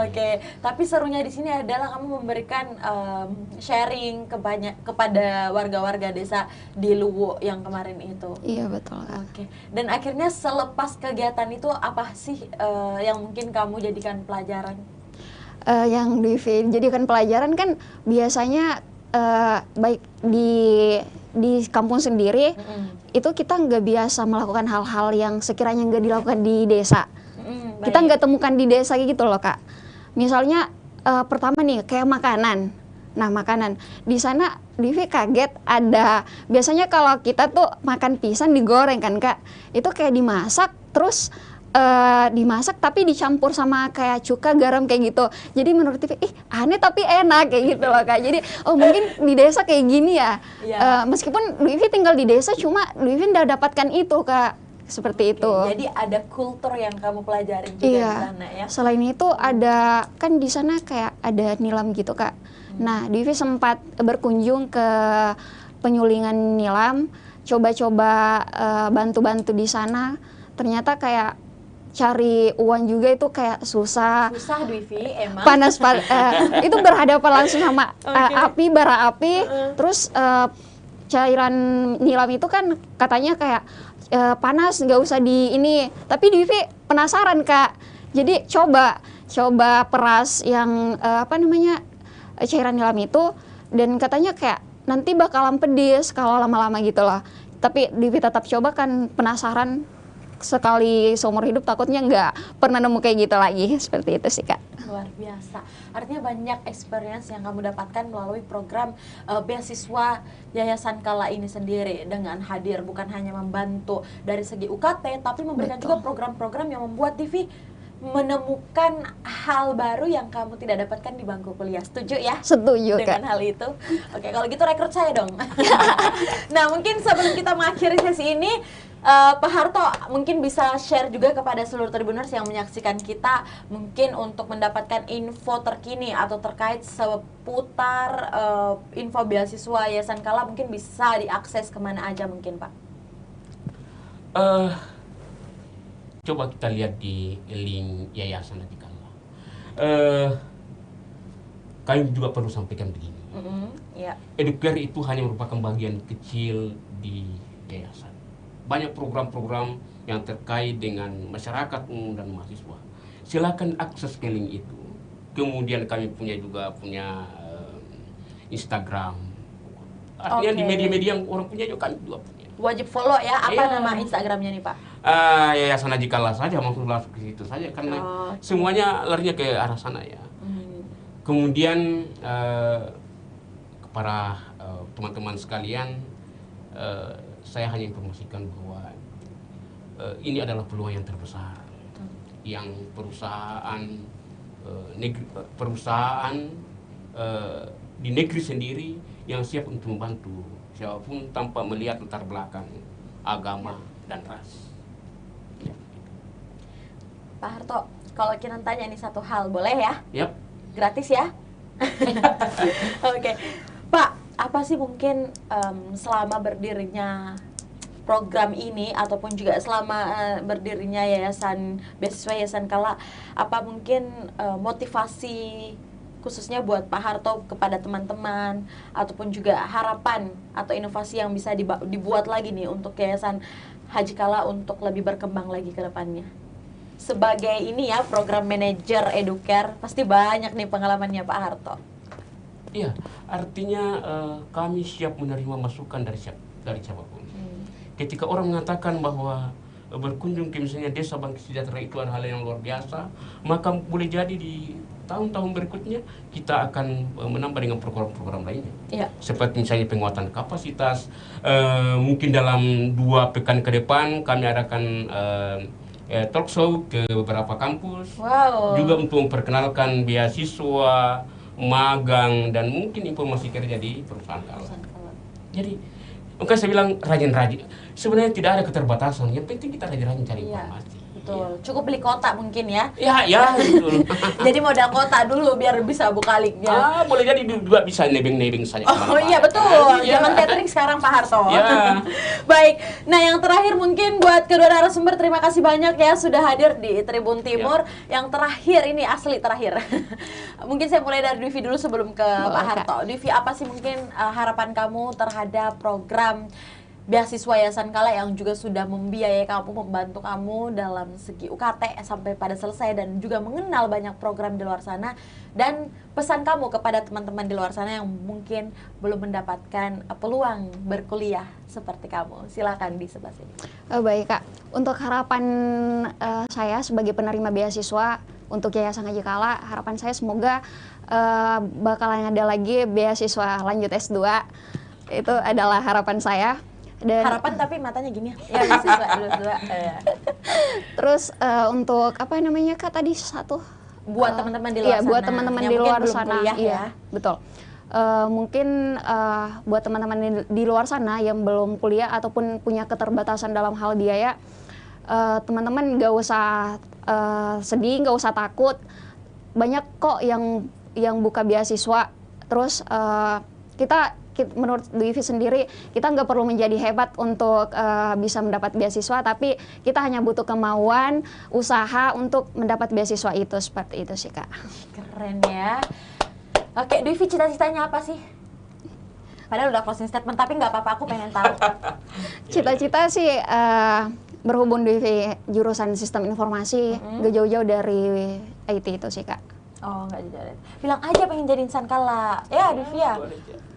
[SPEAKER 1] Oke, tapi serunya di sini adalah kamu memberikan sharing kepada warga-warga desa di Luwu yang kemarin itu.
[SPEAKER 3] Iya betul Kak.
[SPEAKER 1] Oke, dan akhirnya selepas kegiatan itu apa sih yang mungkin kamu jadikan pelajaran?
[SPEAKER 3] Yang dijadikan pelajaran kan biasanya baik di kampung sendiri itu kita nggak biasa melakukan hal-hal yang sekiranya nggak dilakukan di desa. Kita nggak temukan di desa gitu loh Kak. Misalnya pertama nih kayak makanan. Nah makanan di sana Divi kaget ada, biasanya kalau kita tuh makan pisang digoreng kan Kak, itu kayak dimasak terus dimasak tapi dicampur sama kayak cuka, garam kayak gitu. Jadi menurut Divi, aneh tapi enak kayak gitu loh Kak. Jadi mungkin di desa kayak gini ya. Meskipun Divi tinggal di desa, cuma Divi udah dapatkan itu Kak. Seperti itu.
[SPEAKER 1] Jadi ada kultur yang kamu pelajari juga
[SPEAKER 3] Iya.
[SPEAKER 1] di sana ya.
[SPEAKER 3] Selain itu ada kan di sana kayak ada nilam gitu Kak. Nah, Divi sempat berkunjung ke penyulingan nilam, coba-coba bantu-bantu di sana. Ternyata kayak cari uang juga itu kayak susah.
[SPEAKER 1] Susah Dwivi emang.
[SPEAKER 3] Panas itu berhadapan langsung sama api, bara api. Terus cairan nilam itu kan katanya kayak panas, nggak usah di ini. Tapi Divi penasaran Kak. Jadi coba peras yang cairan nilam itu, dan katanya kayak nanti bakalan pedis kalau lama-lama gitu loh. Tapi Divi tetap coba kan, penasaran, sekali seumur hidup takutnya nggak pernah nemu kayak gitu lagi. Seperti itu sih Kak.
[SPEAKER 1] Luar biasa. Artinya banyak experience yang kamu dapatkan melalui program beasiswa Yayasan Kala ini sendiri, dengan hadir bukan hanya membantu dari segi UKT, tapi memberikan juga program-program yang membuat Divi menemukan hal baru yang kamu tidak dapatkan di bangku kuliah. Setuju ya?
[SPEAKER 3] Setuju
[SPEAKER 1] dengan
[SPEAKER 3] Kak.
[SPEAKER 1] hal itu. Oke, kalau gitu rekrut saya dong. Nah, mungkin sebelum kita mengakhiri sesi ini, Pak Harto mungkin bisa share juga kepada seluruh Tribuners yang menyaksikan kita, mungkin untuk mendapatkan info terkini atau terkait seputar info beasiswa Yayasan Kala, mungkin bisa diakses kemana aja mungkin Pak?
[SPEAKER 2] Coba kita lihat di link Yayasan nanti Kala. Kami juga perlu sampaikan begini.
[SPEAKER 1] Ya.
[SPEAKER 2] Educare itu hanya merupakan bagian kecil di yayasan. Banyak program-program yang terkait dengan masyarakat umum dan mahasiswa. Silakan akses ke link itu. Kemudian kami punya Instagram. Artinya di media-media yang orang punya juga kami juga punya.
[SPEAKER 1] Wajib follow ya. Apa
[SPEAKER 2] Iya.
[SPEAKER 1] nama Instagramnya nih Pak?
[SPEAKER 2] Yayasan Haji Kala saja, langsung ke situ saja karena semuanya larinya ke arah sana ya. Kemudian kepada teman-teman sekalian, saya hanya informasikan bahwa ini adalah peluang yang terbesar, yang perusahaan di negeri sendiri yang siap untuk membantu siapapun tanpa melihat latar belakang agama dan ras.
[SPEAKER 1] Pak Harto, kalau Kinan tanya nih satu hal, boleh ya?
[SPEAKER 2] Yap.
[SPEAKER 1] Gratis ya? Oke. Pak, apa sih mungkin selama berdirinya program ini ataupun juga selama berdirinya Yayasan Beasiswa Yayasan Kala, apa mungkin motivasi khususnya buat Pak Harto kepada teman-teman, ataupun juga harapan atau inovasi yang bisa dibuat lagi nih untuk Yayasan Haji Kala untuk lebih berkembang lagi ke depannya? Sebagai ini ya, program manajer Educare, pasti banyak nih pengalamannya Pak Harto.
[SPEAKER 2] Iya, artinya kami siap menerima masukan dari siapapun. Ketika orang mengatakan bahwa berkunjung ke misalnya Desa Bangkit Sejahtera itu adalah hal yang luar biasa, maka boleh jadi di tahun-tahun berikutnya kita akan menambah dengan program-program lainnya.
[SPEAKER 1] Iya.
[SPEAKER 2] Seperti misalnya penguatan kapasitas, mungkin dalam 2 pekan ke depan kami adakan talk show ke beberapa kampus,
[SPEAKER 1] Wow.
[SPEAKER 2] juga untuk memperkenalkan beasiswa, magang, dan mungkin informasi kerja di perusahaan Kala. Jadi, maka saya bilang rajin-rajin. Sebenarnya tidak ada keterbatasan, yang penting kita rajin-rajin cari
[SPEAKER 1] Iya.
[SPEAKER 2] informasi.
[SPEAKER 1] Betul, cukup beli kota mungkin ya.
[SPEAKER 2] Ya, betul.
[SPEAKER 1] Jadi modal kota dulu biar bisa buka linknya.
[SPEAKER 2] Boleh jadi juga bisa nebeng-nebeng saja.
[SPEAKER 1] Oh iya betul,
[SPEAKER 2] Iya.
[SPEAKER 1] jangan catering sekarang Pak Harto.
[SPEAKER 2] Ya.
[SPEAKER 1] Baik, nah yang terakhir mungkin buat kedua narasumber, terima kasih banyak ya sudah hadir di Tribun Timur. Yang terakhir ini asli terakhir. Mungkin saya mulai dari Dwivi dulu sebelum ke Pak Harto. Dwivi, apa sih mungkin harapan kamu terhadap program beasiswa Yayasan Kala yang juga sudah membiayai kamu, membantu kamu dalam segi UKT sampai pada selesai, dan juga mengenal banyak program di luar sana, dan pesan kamu kepada teman-teman di luar sana yang mungkin belum mendapatkan peluang berkuliah seperti kamu. Silakan di sebelah sini.
[SPEAKER 3] Baik Kak, untuk harapan saya sebagai penerima beasiswa untuk Yayasan Haji Kala, harapan saya semoga bakalan ada lagi beasiswa lanjut S2. Itu adalah harapan saya. Dan
[SPEAKER 1] Harapan tapi matanya gini ya. Ya, beasiswa.
[SPEAKER 3] terus untuk apa namanya Kak tadi satu?
[SPEAKER 1] Buat teman-teman di luar
[SPEAKER 3] Iya,
[SPEAKER 1] sana.
[SPEAKER 3] buat teman-teman
[SPEAKER 1] yang
[SPEAKER 3] di
[SPEAKER 1] mungkin
[SPEAKER 3] luar
[SPEAKER 1] belum
[SPEAKER 3] sana.
[SPEAKER 1] kuliah,
[SPEAKER 3] Iya,
[SPEAKER 1] ya.
[SPEAKER 3] betul. Mungkin buat teman-teman di luar sana yang belum kuliah ataupun punya keterbatasan dalam hal biaya, teman-teman nggak usah sedih, nggak usah takut. Banyak kok yang buka beasiswa. Terus menurut Dwivi sendiri, kita nggak perlu menjadi hebat untuk bisa mendapat beasiswa, tapi kita hanya butuh kemauan, usaha untuk mendapat beasiswa itu. Seperti itu sih Kak.
[SPEAKER 1] Keren ya. Oke, Dwivi, cita-citanya apa sih? Padahal udah closing statement, tapi nggak apa-apa, aku pengen tahu.
[SPEAKER 3] Cita-cita sih berhubung Dwivi jurusan sistem informasi, nggak jauh-jauh dari IT itu sih Kak.
[SPEAKER 1] Oh, nggak jadi. Bilang aja pengen jadi insan Kala. Ya, Dwivi ya.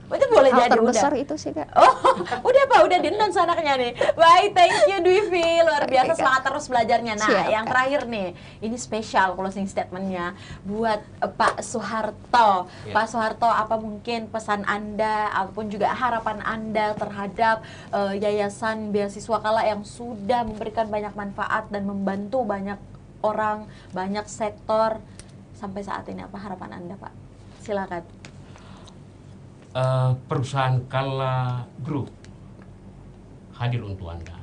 [SPEAKER 1] Itu boleh
[SPEAKER 3] Hal
[SPEAKER 1] jadi
[SPEAKER 3] terbesar
[SPEAKER 1] udah.
[SPEAKER 3] itu sih Kak.
[SPEAKER 1] Oh, udah Pak, udah di-announce anaknya nih. Baik, thank you Dwivi. Luar biasa,
[SPEAKER 3] Kak.
[SPEAKER 1] semangat terus belajarnya. Nah,
[SPEAKER 3] Siap,
[SPEAKER 1] yang
[SPEAKER 3] Kak.
[SPEAKER 1] terakhir nih, ini spesial closing statementnya buat Pak Soeharto.
[SPEAKER 2] Ya.
[SPEAKER 1] Pak Soeharto, apa mungkin pesan Anda ataupun juga harapan Anda terhadap Yayasan Beasiswa Kala yang sudah memberikan banyak manfaat dan membantu banyak orang, banyak sektor sampai saat ini? Apa harapan Anda, Pak? Silakan.
[SPEAKER 2] Perusahaan Kala Group hadir untuk Anda.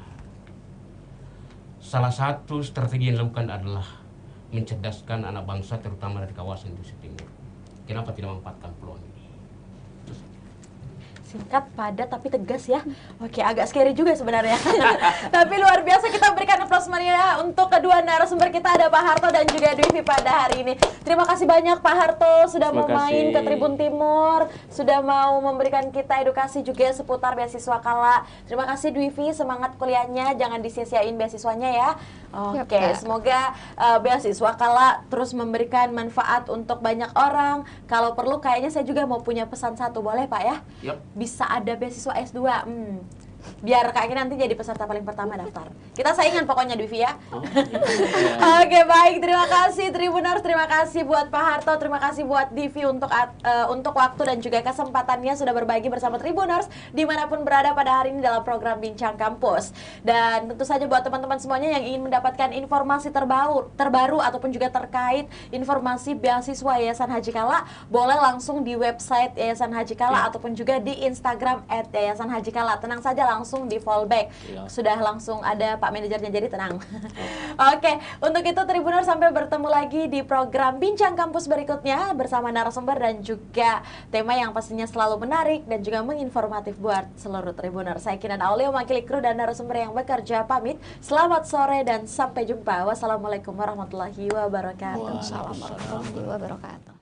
[SPEAKER 2] Salah satu strategi yang dilakukan adalah mencerdaskan anak bangsa, terutama dari kawasan Indonesia Timur. Kenapa tidak memanfaatkan peluang ini?
[SPEAKER 1] Singkat, padat, tapi tegas ya. Oke, agak scary juga sebenarnya. Tapi luar biasa, kita berikan aplaus meriah untuk kedua narasumber kita, ada Pak Harto dan juga Dwivi pada hari ini. Terima kasih banyak Pak Harto sudah mau main ke Tribun Timur, sudah mau memberikan kita edukasi juga seputar beasiswa Kala. Terima kasih Dwivi, semangat kuliahnya, jangan disia-siain beasiswanya ya. Oke, semoga beasiswa Kala terus memberikan manfaat untuk banyak orang. Kalau perlu kayaknya saya juga mau punya pesan satu, boleh Pak ya?
[SPEAKER 2] Yap.
[SPEAKER 1] Bisa ada beasiswa S2, biar kayaknya nanti jadi peserta paling pertama daftar. Kita saingan pokoknya Dwivi ya. Oke, baik, terima kasih Tribuners, terima kasih buat Pak Harto, terima kasih buat Dwivi untuk waktu dan juga kesempatannya sudah berbagi bersama Tribuners dimanapun berada pada hari ini dalam program Bincang Kampus. Dan tentu saja buat teman-teman semuanya yang ingin mendapatkan informasi terbaru ataupun juga terkait informasi beasiswa Yayasan Haji Kala, boleh langsung di website Yayasan Haji Kala ataupun juga di Instagram @yayasanhajikala. Tenang saja, langsung di fallback. Sudah langsung ada Pak manajernya, jadi tenang. Oke, untuk itu Tribuners, sampai bertemu lagi di program Bincang Kampus berikutnya bersama narasumber dan juga tema yang pastinya selalu menarik dan juga menginformatif buat seluruh Tribuners. Saya Kinan Aulia, mewakili kru dan narasumber yang bekerja pamit. Selamat sore dan sampai jumpa. Wassalamualaikum warahmatullahi wabarakatuh.
[SPEAKER 3] Waalaikumsalam warahmatullahi wabarakatuh.